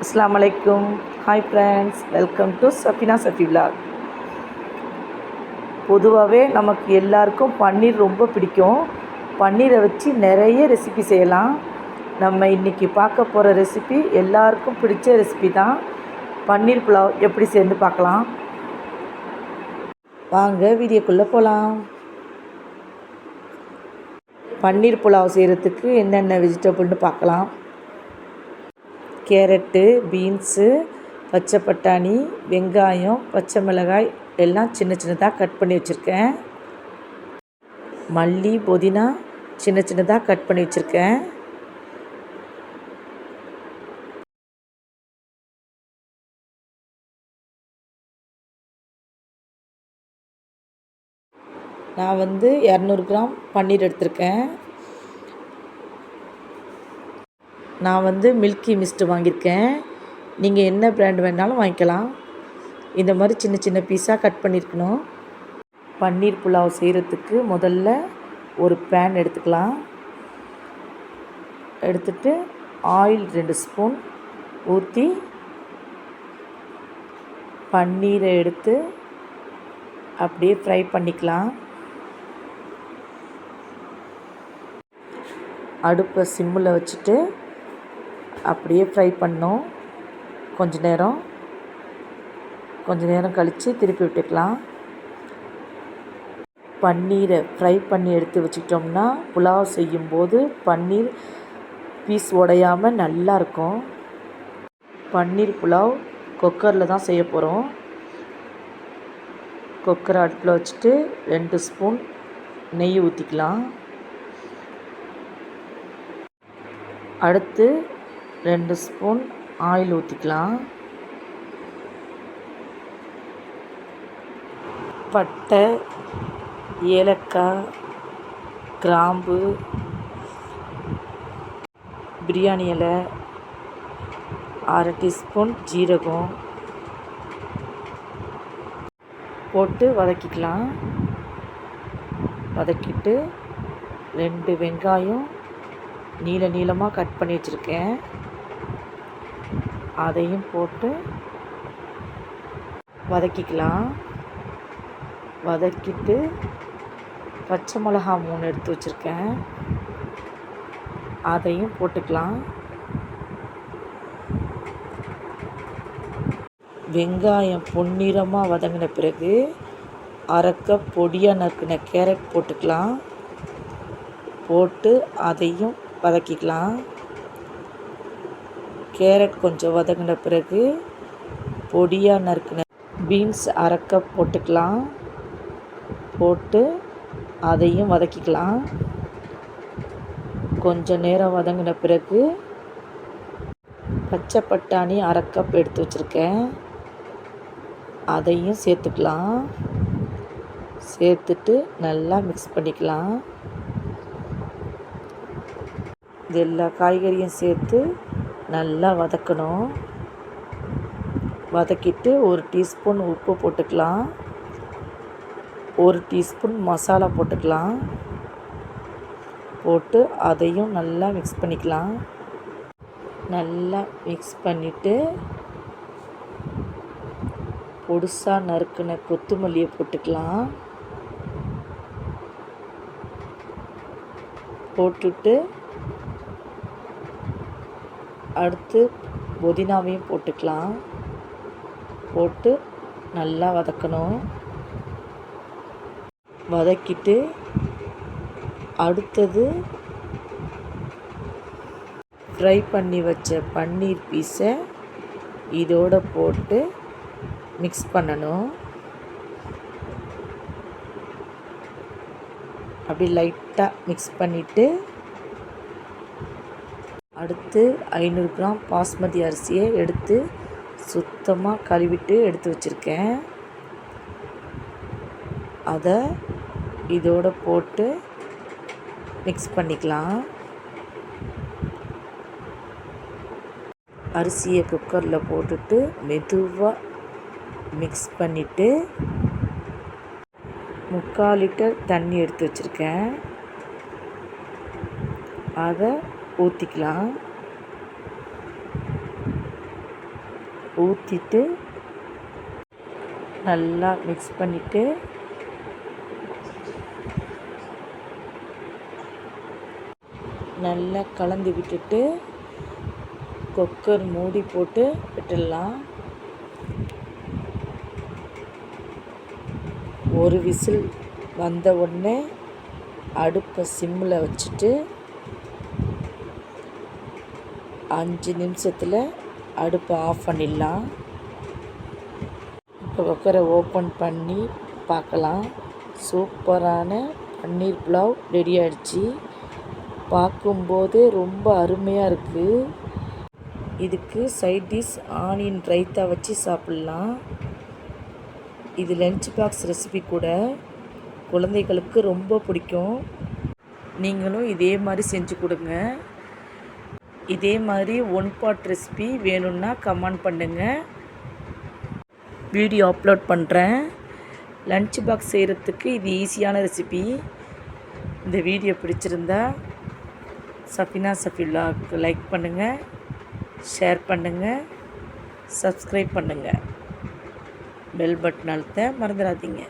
அஸ்ஸலாமு அலைக்கும். Hi friends, welcome to Safina Safi vlog. பொதுவாகவே நமக்கு எல்லாருக்கும் பன்னீர் ரொம்ப பிடிக்கும். பன்னீரை வச்சு நிறைய ரெசிபி செய்யலாம். நம்ம இன்றைக்கி பார்க்க போகிற ரெசிபி எல்லாருக்கும் பிடிச்ச ரெசிபி தான். பன்னீர் புலாவ் எப்படி சேர்ந்து பார்க்கலாம் வாங்க, வீடியோக்குள்ளே போகலாம். பன்னீர் புலாவ் செய்கிறதுக்கு என்னென்ன வெஜிடபிள்னு பார்க்கலாம். கேரட்டு, பீன்ஸு, பச்சை பட்டாணி, வெங்காயம், பச்சை மிளகாய் எல்லாம் சின்ன சின்னதாக கட் பண்ணி வச்சுருக்கேன். மல்லி, புதினா சின்ன சின்னதாக கட் பண்ணி வச்சுருக்கேன். நான் 200 கிராம் பன்னீர் எடுத்திருக்கேன். நான் மில்கி மிஸ்ட் வாங்கியிருக்கேன். நீங்கள் என்ன பிராண்ட் வேணாலும் வாங்கிக்கலாம். இந்த மாதிரி சின்ன சின்ன பீஸாக கட் பண்ணியிருக்கணும். பன்னீர் புலாவ் செய்கிறதுக்கு முதல்ல ஒரு பேன் எடுத்துக்கலாம். எடுத்துட்டு ஆயில் 2 ஸ்பூன் ஊற்றி பன்னீரை எடுத்து அப்படியே ஃப்ரை பண்ணிக்கலாம். அடுப்பை சிம்மில் வச்சுட்டு அப்படியே ஃப்ரை பண்ணோம். கொஞ்ச நேரம் கழித்து திருப்பி விட்டுக்கலாம். பன்னீரை ஃப்ரை பண்ணி எடுத்து வச்சுக்கிட்டோம்னா புலாவ் செய்யும்போது பன்னீர் பீஸ் உடையாமல் நல்லாயிருக்கும். பன்னீர் புலாவ் குக்கரில் தான் செய்ய போகிறோம். குக்கரை அடுப்பில் வச்சுட்டு 2 ஸ்பூன் நெய் ஊற்றிக்கலாம். அடுத்து 2 ஸ்பூன் ஆயில் ஊற்றிக்கலாம். பட்டை, ஏலக்காய், கிராம்பு, பிரியாணி இலை, 1/2 டீஸ்பூன் ஜீரகம் போட்டு வதக்கிக்கலாம். வதக்கிட்டு 2 வெங்காயம் நீளமாக கட் பண்ணி வச்சுருக்கேன். அதையும் போட்டு வதக்கிக்கலாம். வதக்கிட்டு பச்சை மிளகா 3 எடுத்து வச்சுருக்கேன். அதையும் போட்டுக்கலாம். வெங்காயம் பொன்னிறமாக வதங்கின பிறகு 1/2 கப் பொடியாக நறுக்கின கேரட் போட்டுக்கலாம். போட்டு அதையும் வதக்கிக்கலாம். கேரட் கொஞ்சம் வதங்கின பிறகு பொடியாக நறுக்கின பீன்ஸ் 1/2 கப் போட்டுக்கலாம். போட்டு அதையும் வதக்கிக்கலாம். கொஞ்சம் நேரம் வதங்கின பிறகு பச்சை பட்டாணி 1/2 கப் எடுத்து வச்சுருக்கேன். அதையும் சேர்த்துக்கலாம். சேர்த்துட்டு நல்லா மிக்ஸ் பண்ணிக்கலாம். இது எல்லா காய்கறியும் சேர்த்து நல்லா வதக்கணும். வதக்கிட்டு 1 டீஸ்பூன் உப்பு போட்டுக்கலாம். 1 டீஸ்பூன் மசாலா போட்டுக்கலாம். போட்டு அதையும் நல்லா மிக்ஸ் பண்ணிக்கலாம். நல்லா மிக்ஸ் பண்ணிவிட்டு பொடுசாக நறுக்கின கொத்தமல்லியை போட்டுக்கலாம். போட்டுட்டு அடுத்து புதினாவையும் போட்டுக்கலாம். போட்டு நல்லா வதக்கணும். வதக்கிட்டு அடுத்தது ஃப்ரை பண்ணி வச்ச பன்னீர் பீஸை இதோடு போட்டு மிக்ஸ் பண்ணணும். அப்படி லைட்டாக மிக்ஸ் பண்ணிவிட்டு அடுத்து 500 கிராம் பாஸ்மதி அரிசியை எடுத்து சுத்தமாக கழுவிட்டு எடுத்து வச்சுருக்கேன். அதை இதோடு போட்டு மிக்ஸ் பண்ணிக்கலாம். அரிசியை குக்கரில் போட்டுட்டு மெதுவாக மிக்ஸ் பண்ணிவிட்டு 3/4 லிட்டர் தண்ணி எடுத்து வச்சுருக்கேன். அதை ஊற்றிக்கலாம். ஊற்றிட்டு நல்லா மிக்ஸ் பண்ணிவிட்டு நல்லா கலந்து விட்டுட்டு குக்கர் மூடி போட்டு விட்டுடலாம். ஒரு விசில் வந்த உடனே அடுப்பை சிம்மில் வச்சுட்டு 5 நிமிஷத்தில் அடுப்பை ஆஃப் பண்ணிடலாம். இப்போ குக்கரை ஓப்பன் பண்ணி பார்க்கலாம். சூப்பரான பன்னீர் புலாவ் ரெடி ஆகிடுச்சு. பார்க்கும்போது ரொம்ப அருமையாக இருக்குது. இதுக்கு சைட் டிஷ் ஆனியன் ரைத்தா வச்சு சாப்பிட்லாம். இது லஞ்ச் பாக்ஸ் ரெசிபி கூட. குழந்தைகளுக்கு ரொம்ப பிடிக்கும். நீங்களும் இதே மாதிரி செஞ்சு கொடுங்க. இதே மாதிரி 1 பாட் ரெசிபி வேணும்னா கமெண்ட் பண்ணுங்கள். வீடியோ அப்லோட் பண்ணுறேன். லஞ்ச் பாக்ஸ் செய்கிறதுக்கு இது ஈஸியான ரெசிபி. இந்த வீடியோ பிடிச்சிருந்தா சஃபிலாவுக்கு லைக் பண்ணுங்கள், ஷேர் பண்ணுங்கள், சப்ஸ்கிரைப் பண்ணுங்கள். பெல் பட்டன் அழுத்த மறந்துடாதீங்க.